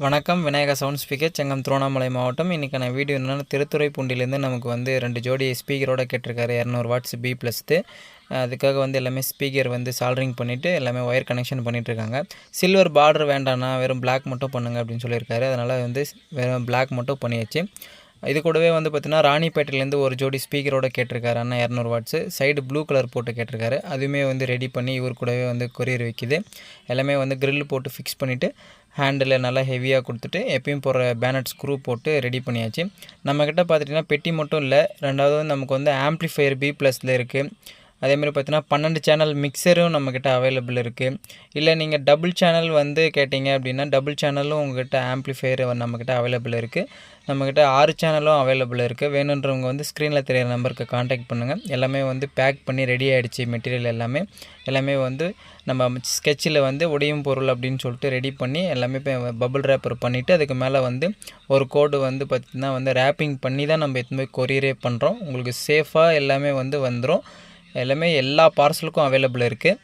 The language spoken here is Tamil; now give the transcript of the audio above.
வணக்கம் விநாயகா சவுண்ட் ஸ்பீக்கர் செங்கம் திருவண்ணாமலை மாவட்டம். இன்றைக்கான வீடியோ என்னென்னா திருத்துறைப்பூண்டிலேருந்து நமக்கு வந்து 2 ஜோடி ஸ்பீக்கரோட கேட்டிருக்காரு 200 வாட்ஸ் பி ப்ளஸ்து. அதுக்காக வந்து எல்லாமே ஸ்பீக்கர் வந்து சால்ட்ரிங் பண்ணிவிட்டு எல்லாமே ஒயர் கனெக்ஷன் பண்ணிகிட்ருக்காங்க. சில்வர் பார்டர் வேண்டாண்ணா, வெறும் பிளாக் மட்டும் பண்ணுங்கள் அப்படின்னு சொல்லியிருக்காரு. அதனால் வந்து வெறும் பிளாக் மட்டும் பண்ணியாச்சு. இது கூடவே வந்து பார்த்திங்கன்னா ராணிப்பேட்டையிலேருந்து ஒரு ஜோடி ஸ்பீக்கரோட கேட்டிருக்காரு அண்ணா 200 வாட்ஸு. சைடு ப்ளூ கலர் போட்டு கேட்டிருக்காரு. அதுவுமே வந்து ரெடி பண்ணி இவர் கூடவே வந்து கொரியர் வைக்கிது. எல்லாமே வந்து க்ரில் போட்டு ஃபிக்ஸ் பண்ணிவிட்டு ஹேண்டில் நல்லா ஹெவியாக கொடுத்துட்டு எப்பயும் போகிற பேனட் ஸ்க்ரூ போட்டு ரெடி பண்ணியாச்சு. நம்மக்கிட்ட பார்த்துட்டிங்கன்னா பெட்டி மட்டும் இல்லை, ரெண்டாவது நமக்கு வந்து ஆம்ப்ளிஃபையர் பி ப்ளஸில் இருக்குது. அதேமாதிரி பார்த்தீங்கன்னா 12 சேனல் மிக்சரும் நம்மக்கிட்ட அவைலபிள் இருக்குது. இல்லை நீங்கள் டபுள் சேனல் வந்து கேட்டிங்க அப்படின்னா டபுள் சேனலும் உங்கள்கிட்ட ஆம்ப்ளிஃபையர் நம்மக்கிட்ட அவைலபிள் இருக்குது. நம்மக்கிட்ட 6 சேனலும் அவைலபிள் இருக்குது. வேணுன்றவங்க வந்து ஸ்க்ரீனில் தெரியிற நம்பருக்கு காண்டாக்ட் பண்ணுங்கள். எல்லாமே வந்து பேக் பண்ணி ரெடி ஆகிடுச்சு. மெட்டீரியல் எல்லாமே வந்து நம்ம ஸ்கெட்சில் வந்து உடையும் பொருள் அப்படின்னு சொல்லிட்டு ரெடி பண்ணி எல்லாமே பபுள் ரேப்பர் பண்ணிவிட்டு அதுக்கு மேலே வந்து ஒரு கோடு வந்து பார்த்திங்கன்னா வந்து ரேப்பிங் பண்ணி தான் நம்ம எடுத்துன்னு போய் கொரியரே பண்ணுறோம். உங்களுக்கு சேஃபாக எல்லாமே வந்து வந்துடும். எல்லாமே எல்லா பார்சலுக்கும் அவைலபிள் இருக்குது.